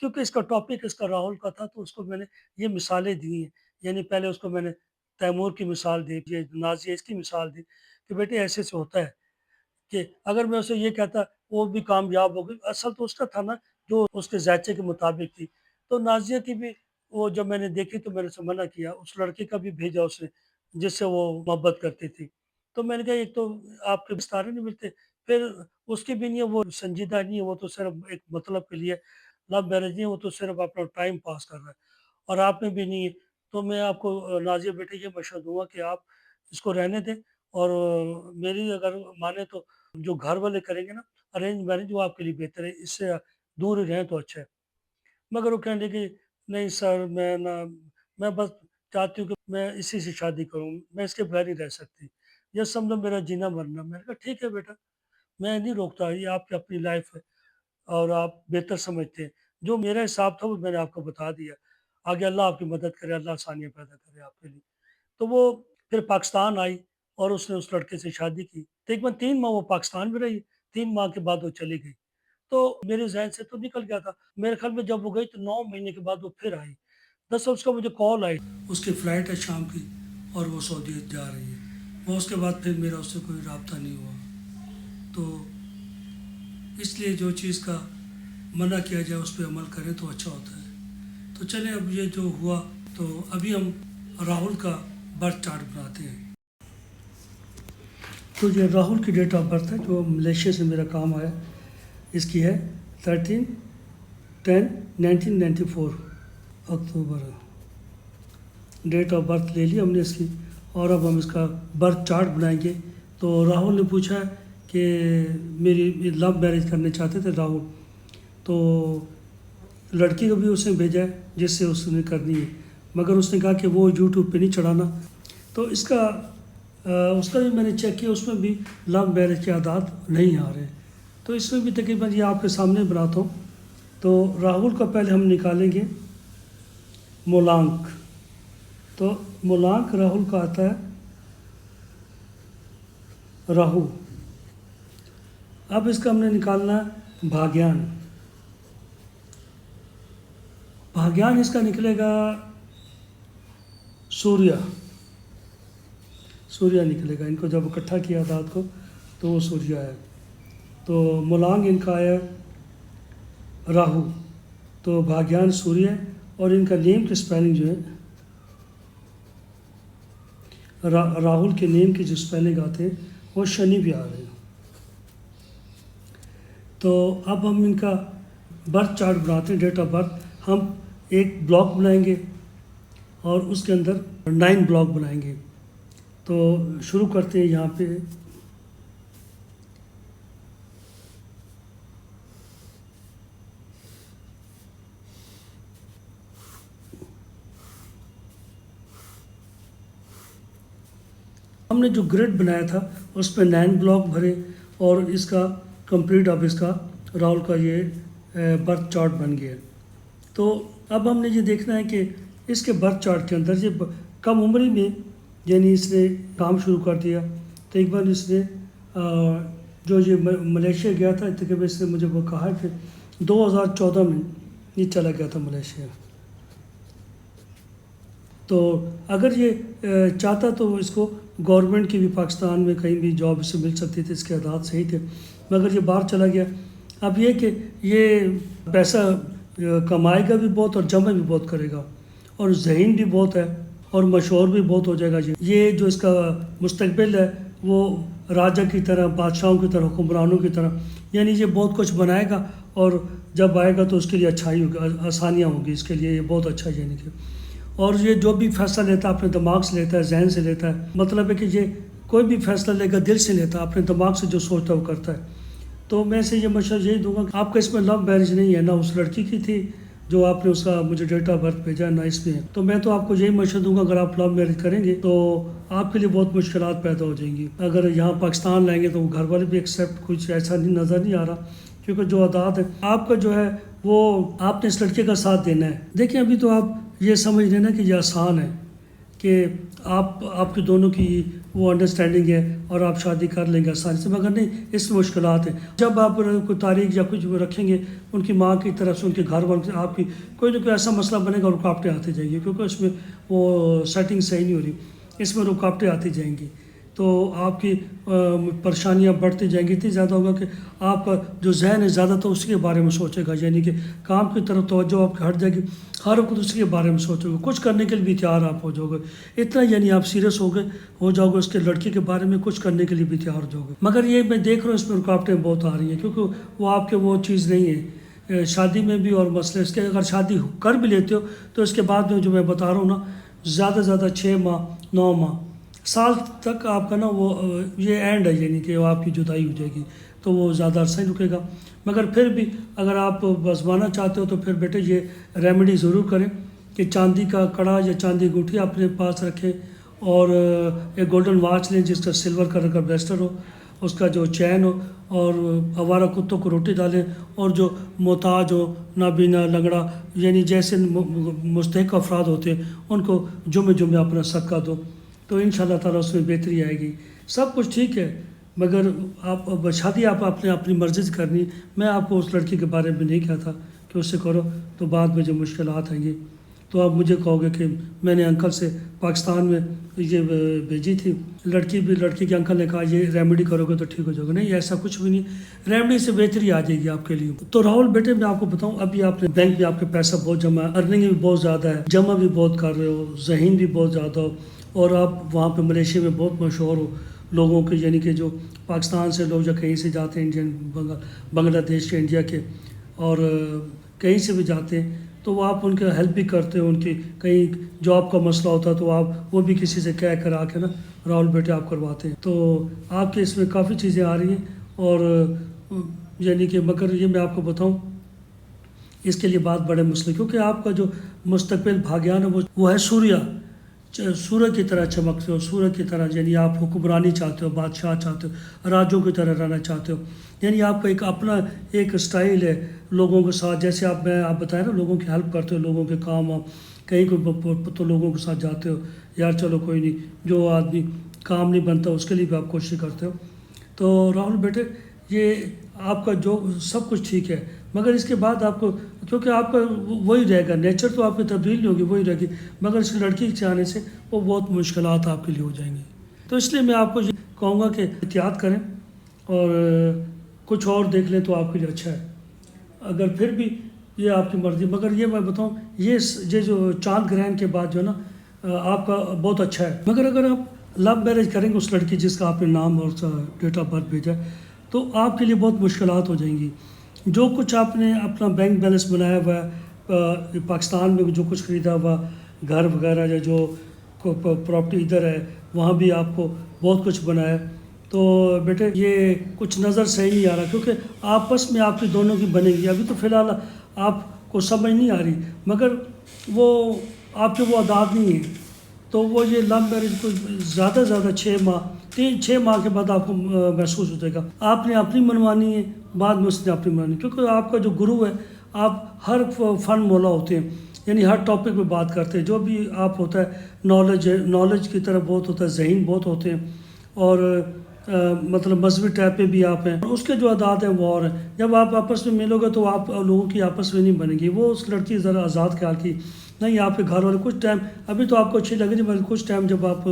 کیونکہ اس کا ٹاپک اس کا راہل کا تھا، تو اس کو میں نے یہ مثالیں دی ہیں، یعنی پہلے اس کو میں نے تیمور کی مثال دی، یہ نازیہ اس کی مثال دی کہ بیٹے ایسے سے ہوتا ہے، کہ اگر میں اسے یہ کہتا وہ بھی کامیاب ہو گئی، اصل تو اس کا تھا نا جو اس کے ذائچے کے مطابق تھی۔ تو نازیہ کی بھی وہ جب میں نے دیکھی تو میں نے اسے منع کیا، اس لڑکے کا بھی بھیجا اس نے جس سے وہ محبت کرتی تھی۔ تو میں نے کہا ایک تو آپ کے ستارے نہیں ملتے، پھر اس کی بھی نہیں ہے، وہ سنجیدہ نہیں ہے، وہ تو صرف ایک مطلب کے لیے لو میرج نہیں ہے، وہ تو صرف اپنا ٹائم پاس کر رہا ہے، اور آپ میں بھی نہیں ہے۔ تو میں آپ کو نازیہ بیٹے یہ مشورہ دوں گا کہ آپ اس کو رہنے دیں، اور میری اگر مانے تو جو گھر والے کریں گے نا ارینج میرج، وہ آپ کے لیے بہتر ہے، اس سے دور رہیں تو اچھا ہے۔ مگر وہ کہنے لگے نہیں سر، میں بس چاہتی ہوں کہ میں اسی سے شادی کروں، میں اس کے بغیر نہیں رہ سکتی، یہ سمجھو میرا جینا مرنا۔ میں نے کہا ٹھیک ہے بیٹا، میں نہیں روکتا، یہ آپ کی اپنی لائف ہے اور آپ بہتر سمجھتے ہیں، جو میرا حساب تھا وہ میں نے آپ کو بتا دیا، آگے اللہ آپ کی مدد کرے، اللہ آسانیاں پیدا کرے آپ کے لیے۔ تو وہ پھر پاکستان آئی اور اس نے اس لڑکے سے شادی کی، تقریباً 3 ماہ وہ پاکستان میں رہی، 3 ماہ کے بعد وہ چلی گئی۔ تو میرے ذہن سے تو نکل گیا تھا، میرے خیال میں جب وہ گئی تو 9 مہینے کے بعد وہ پھر آئی، دراصل اس کا مجھے کال آئی، اس کی فلائٹ ہے شام کی اور وہ سعودی جا رہی ہے۔ وہ اس کے بعد پھر میرا اس سے کوئی رابطہ نہیں ہوا۔ تو اس لیے جو چیز کا منع کیا جائے اس پہ عمل کریں تو اچھا ہوتا ہے۔ تو چلیں اب یہ جو ہوا، تو ابھی ہم راہل کا برتھ چارٹ بناتے ہیں۔ تو یہ راہل کی ڈیٹ آف برتھ ہے جو ملیشیا سے میرا کام آیا، اس کی ہے 13/10/1994 اکتوبر، ڈیٹ آف برتھ لے لی ہم نے اس کی، اور اب ہم اس کا برتھ چارٹ بنائیں گے۔ تو راہل نے پوچھا کہ میری لو میرج کرنے چاہتے تھے راہل، تو لڑکی کو بھی اس نے بھیجا ہے جس سے اس نے کرنی ہے، مگر اس نے کہا کہ وہ یوٹیوب پہ نہیں چڑھانا۔ تو اس کا بھی میں نے چیک کیا، اس میں بھی لو میرج کے اعداد نہیں آ رہے، تو اس میں بھی تقریباً یہ آپ کے سامنے بناتا ہوں۔ تو راہل کا پہلے ہم نکالیں گے مولانک، تو مولانک راہل کا آتا ہے راہو۔ اب اس کا ہم نے نکالنا ہے بھاگیان، بھاگیان اس کا نکلے گا سوریہ نکلے گا، ان کو جب اکٹھا کیا اعداد کو تو وہ سوریہ ہے۔ تو مولانگ ان کا آیا راہو، تو بھاگیان سوریہ، اور ان کا نیم کی سپیلنگ جو ہے راہل کے نیم کی جو سپیلنگ آتے ہیں وہ شنی بھی آ رہے ہیں۔ تو اب ہم ان کا برتھ چارٹ بناتے ہیں، ڈیٹ آف برتھ ہم ایک بلاک بنائیں گے اور اس کے اندر 9 بلاک بنائیں گے۔ تو شروع کرتے ہیں یہاں پہ، ہم نے جو گریڈ بنایا تھا اس پہ 9 بلاک بھرے، اور اس کا کمپلیٹ اب اس کا راہل کا یہ برتھ چارٹ بن گیا۔ تو اب ہم نے یہ دیکھنا ہے کہ اس کے برتھ چارٹ کے اندر یہ کم عمری میں، یعنی اس نے کام شروع کر دیا، تو ایک بار اس نے جو یہ ملیشیا گیا تھا، تقریباً اس نے مجھے وہ کہا کہ 2014 میں یہ چلا گیا تھا ملیشیا۔ تو اگر یہ چاہتا تو اس کو گورنمنٹ کی بھی پاکستان میں کہیں بھی جاب سے مل سکتی تھی، اس کے اعداد صحیح تھے، مگر یہ باہر چلا گیا۔ اب یہ کہ یہ پیسہ کمائے گا بھی بہت اور جمع بھی بہت کرے گا، اور ذہین بھی بہت ہے اور مشہور بھی بہت ہو جائے گا۔ یہ جو اس کا مستقبل ہے وہ راجہ کی طرح، بادشاہوں کی طرح، حکمرانوں کی طرح، یعنی یہ بہت کچھ بنائے گا، اور جب آئے گا تو اس کے لیے اچھائی ہوگی، آسانیاں ہوں گی اس کے لیے، یہ بہت اچھا ہے یعنی کہ۔ اور یہ جو بھی فیصلہ لیتا ہے اپنے دماغ سے لیتا ہے، ذہن سے لیتا ہے، مطلب ہے کہ یہ کوئی بھی فیصلہ لے گا دل سے لیتا ہے، اپنے دماغ سے جو سوچتا ہے وہ کرتا ہے۔ تو میں سے یہ مشورہ یہی دوں گا کہ آپ کا اس میں لو میرج نہیں ہے، نہ اس لڑکی کی تھی جو آپ نے اس کا مجھے ڈیٹ آف برتھ بھیجا، نہ اس میں ہے۔ تو میں تو آپ کو یہی مشورہ دوں گا، اگر آپ لو میرج کریں گے تو آپ کے لیے بہت مشکلات پیدا ہو جائیں گی۔ اگر یہاں پاکستان لائیں گے تو گھر والے بھی ایکسیپٹ، کچھ ایسا نہیں نظر نہیں آ رہا، کیونکہ جو عادات ہے آپ کا جو ہے وہ آپ نے اس لڑکے کا ساتھ دینا ہے۔ دیکھیں ابھی تو آپ یہ سمجھ لینا کہ یہ آسان ہے، کہ آپ کے دونوں کی وہ انڈرسٹینڈنگ ہے اور آپ شادی کر لیں گے آسانی سے، مگر نہیں، اس میں مشکلات ہیں۔ جب آپ کوئی تاریخ یا کچھ رکھیں گے ان کی ماں کی طرف سے، ان کے گھر والوں سے، آپ کی کوئی نہ کوئی ایسا مسئلہ بنے گا، رکاوٹیں آتی جائیں گی، کیونکہ اس میں وہ سیٹنگ صحیح نہیں ہو رہی، اس میں رکاوٹیں آتی جائیں گی، تو آپ کی پریشانیاں بڑھتی جائیں گی، اتنی زیادہ ہوگا کہ آپ کا جو ذہن ہے زیادہ تو اسی کے بارے میں سوچے گا، یعنی کہ کام کی طرف توجہ آپ کی ہٹ جائے گی، ہر وقت اسی کے بارے میں سوچو گے، کچھ کرنے کے لیے بھی تیار آپ ہو جاؤ گے، اتنا یعنی آپ سیریس ہو جاؤ گے اس کے لڑکی کے بارے میں، کچھ کرنے کے لیے بھی تیار ہو جاؤ گے۔ مگر یہ میں دیکھ رہا ہوں اس میں رکاوٹیں بہت آ رہی ہیں، کیونکہ وہ آپ کے وہ چیز نہیں ہے شادی میں بھی، اور مسئلے اس کے اگر شادی کر بھی لیتے ہو تو اس کے بعد میں جو میں بتا رہا ہوں نا، زیادہ سے زیادہ 6 ماہ 9 ماہ سال تک آپ کا نا وہ یہ اینڈ ہے، یعنی کہ وہ آپ کی جدائی ہو جائے گی، تو وہ زیادہ عرصہ ہی رکے گا۔ مگر پھر بھی اگر آپ بزمانا چاہتے ہو تو پھر بیٹے یہ ریمیڈی ضرور کریں کہ چاندی کا کڑا یا چاندی کی انگوٹھی اپنے پاس رکھیں، اور ایک گولڈن واچ لیں جس کا سلور کلر کا بریسلٹ ہو، اس کا جو چین ہو، اور آوارہ کتوں کو روٹی ڈالیں، اور جو محتاج ہو، نابینا، لنگڑا، یعنی جیسے مستحق افراد ہوتے ہیں ان کو جمعے اپنا صدقہ دو، تو ان شاء اللہ تعالیٰ اس میں بہتری آئے گی۔ سب کچھ ٹھیک ہے، مگر آپ شادی آپ اپنی مرضی سے کرنی، میں آپ کو اس لڑکی کے بارے میں نہیں کہتا کہ اس سے کرو، تو بعد میں جو مشکلات آئیں گی تو آپ مجھے کہو گے کہ میں نے انکل سے پاکستان میں یہ بھیجی تھی، لڑکی کے انکل نے کہا یہ ریمیڈی کرو گے تو ٹھیک ہو جائے گا۔ نہیں، ایسا کچھ بھی نہیں، ریمیڈی سے بہتری آ جائے گی آپ کے لیے۔ تو راہل بیٹے میں آپ کو بتاؤں، ابھی آپ نے بینک میں آپ کے پیسہ بہت جمع ہے، ارننگ بھی بہت زیادہ ہے، جمع بھی بہت کر رہے ہو، ذہین بھی بہت زیادہ ہو، اور آپ وہاں پہ ملیشیا میں بہت مشہور ہو لوگوں کے، یعنی کہ جو پاکستان سے لوگ جو کہیں سے جاتے ہیں، انڈین بنگلہ دیش کے، انڈیا کے، اور کہیں سے بھی جاتے ہیں، تو وہ آپ ان کے ہیلپ بھی کرتے ہو، ان کی کہیں جاب کا مسئلہ ہوتا ہے تو آپ وہ بھی کسی سے کہہ کر آ کے نا راہل بیٹے آپ کرواتے ہیں، تو آپ کے اس میں کافی چیزیں آ رہی ہیں، اور یعنی کہ مگر یہ میں آپ کو بتاؤں اس کے لیے بات بڑے مسئلے، کیونکہ آپ کا جو مستقبل بھاگیان ہے وہ ہے سورج کی طرح چمکتے ہو، سورج کی طرح، یعنی آپ حکمرانی چاہتے ہو، بادشاہ چاہتے ہو، راجوں کی طرح رہنا چاہتے ہو، یعنی آپ کا ایک اپنا ایک اسٹائل ہے لوگوں کے ساتھ، جیسے آپ بتائیں نا، لوگوں کی ہیلپ کرتے ہو، لوگوں کے کام آپ کہیں کوئی تو لوگوں کے ساتھ جاتے ہو، یار چلو کوئی نہیں، جو آدمی کام نہیں بنتا اس کے لیے بھی آپ کوشش کرتے ہو، تو راہل بیٹے یہ آپ کا جو سب کچھ ٹھیک ہے، مگر اس کے بعد آپ کو، کیونکہ آپ کا وہی رہے گا، نیچر تو آپ کی تبدیل نہیں ہوگی، وہی رہے گی، مگر اس لڑکی کے آنے سے وہ بہت مشکلات آپ کے لیے ہو جائیں گی، تو اس لیے میں آپ کو یہ کہوں گا کہ احتیاط کریں، اور کچھ اور دیکھ لیں تو آپ کے لیے اچھا ہے، اگر پھر بھی یہ آپ کی مرضی، مگر یہ میں بتاؤں یہ جو چاند گرہن کے بعد جو ہے نا آپ کا بہت اچھا ہے، مگر اگر آپ لو میرج کریں گے اس لڑکی جس کا آپ نے نام اور ڈیٹ آف برتھ بھیجا ہے، تو آپ کے لیے بہت مشکلات ہو جائیں گی، جو کچھ آپ نے اپنا بینک بیلنس بنایا ہوا ہے، پاکستان میں جو کچھ خریدا ہوا، گھر وغیرہ یا جو پراپرٹی ادھر ہے وہاں بھی آپ کو بہت کچھ بنایا ہے، تو بیٹے یہ کچھ نظر صحیح نہیں آ رہا، کیونکہ آپس میں آپ کی دونوں کی بنے گی، ابھی تو فی الحال آپ کو سمجھ نہیں آ رہی، مگر وہ آپ کے وہ عادات نہیں ہیں، تو وہ یہ لو میرج کو زیادہ سے زیادہ 6 ماہ کے بعد آپ کو محسوس ہو جائے گا، آپ نے اپنی منوانی ہے، بعد میں اس نے اپنی منوانی، کیونکہ آپ کا جو گرو ہے، آپ ہر فن مولا ہوتے ہیں، یعنی ہر ٹاپک پہ بات کرتے ہیں، جو بھی آپ ہوتا ہے نالج کی طرف بہت ہوتا ہے، ذہین بہت ہوتے ہیں، اور مطلب مذہبی ٹائپ پہ بھی آپ ہیں، اس کے جو عادات ہیں وہ اور ہیں، جب آپ آپس میں ملو گے تو آپ لوگوں کی آپس میں نہیں بنے گی، وہ اس لڑکی ذرا آزاد خیال کی، نہیں آپ کے گھر والے کچھ ٹائم، ابھی تو آپ کو اچھی لگے گی، مگر کچھ ٹائم جب آپ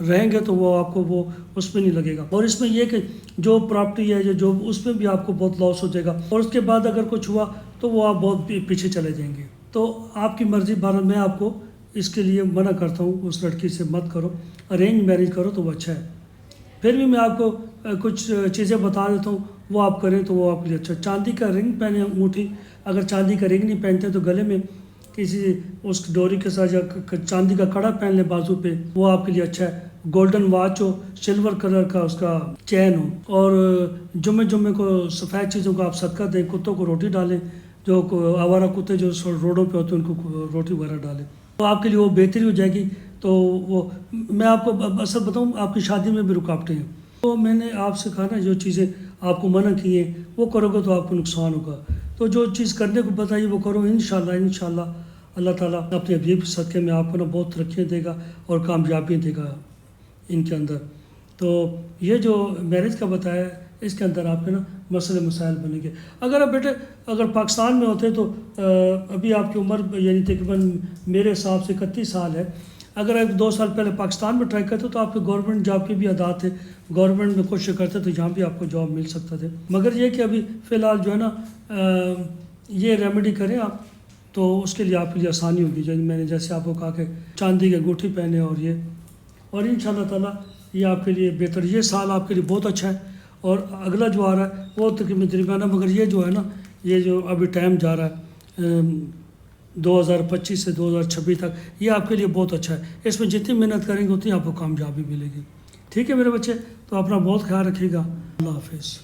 رہیں گے تو وہ آپ کو وہ اس میں نہیں لگے گا، اور اس میں یہ کہ جو پراپرٹی ہے جو اس میں بھی آپ کو بہت لاس ہو جائے گا، اور اس کے بعد اگر کچھ ہوا تو وہ آپ بہت پیچھے چلے جائیں گے، تو آپ کی مرضی بارہ، میں آپ کو اس کے لیے منع کرتا ہوں، اس لڑکی سے مت کرو، ارینج میرج کرو تو وہ اچھا ہے، پھر بھی میں آپ کو کچھ چیزیں بتا دیتا ہوں، وہ آپ کریں تو وہ آپ کے لیے اچھا، چاندی کا رنگ پہنے انگوٹھی، اگر چاندی کا رنگ نہیں پہنتے تو گلے میں کسی اس ڈوری کے ساتھ، یا چاندی کا کڑا پہن لیں بازو پہ، وہ آپ کے لیے اچھا ہے، گولڈن واچ ہو، سلور کلر کا اس کا چین ہو، اور جمعے کو سفید چیزوں کو آپ صدقہ دیں، کتوں کو روٹی ڈالیں، جو آوارہ کتے جو روڈوں پہ ہوتے ہیں ان کو روٹی وغیرہ ڈالیں، تو آپ کے لیے وہ بہتری ہو جائے گی، تو وہ میں آپ کو اصل بتاؤں، آپ کی شادی میں بھی رکاوٹیں ہیں، تو میں نے آپ سے کہا نا جو چیزیں آپ کو منع کی ہیں وہ کرو گے تو آپ کو نقصان ہوگا، تو جو چیز کرنے کو بتائیے وہ کرو، انشاءاللہ اللہ تعالیٰ اپنے حبیب کے صدقے میں آپ کو نا بہت ترقیاں دے گا اور کامیابی دے گا ان کے اندر۔ تو یہ جو میرج کا بتایا ہے اس کے اندر آپ کے نا مسئلے مسائل بنیں گے۔ اگر آپ بیٹے اگر پاکستان میں ہوتے تو ابھی آپ کی عمر یعنی تقریباً میرے حساب سے 31 سال ہے، اگر آپ 2 سال پہلے پاکستان میں ٹرائی کرتے تو آپ کے گورنمنٹ جاب کے بھی ادا تھے، گورنمنٹ میں کوشش کرتے تو یہاں بھی آپ کو جاب مل سکتا تھا، مگر یہ کہ ابھی فی الحال جو ہے نا یہ ریمیڈی کریں آپ تو اس کے لیے آپ کے لیے آسانی ہوگی۔ میں نے جیسے آپ کو کہا کہ چاندی کی انگوٹھی پہنے اور ان شاء اللہ تعالیٰ یہ آپ کے لیے بہتر، یہ سال آپ کے لیے بہت اچھا ہے، اور اگلا جو آ رہا ہے وہ تقریباً درمیانہ، مگر یہ جو ہے نا یہ جو ابھی ٹائم جا رہا ہے 2025 سے 2026 تک، یہ آپ کے لیے بہت اچھا ہے۔ اس میں جتنی محنت کریں گے اتنی آپ کو کامیابی ملے گی۔ ٹھیک ہے میرے بچے، تو اپنا بہت خیال رکھیے گا۔ اللہ حافظ۔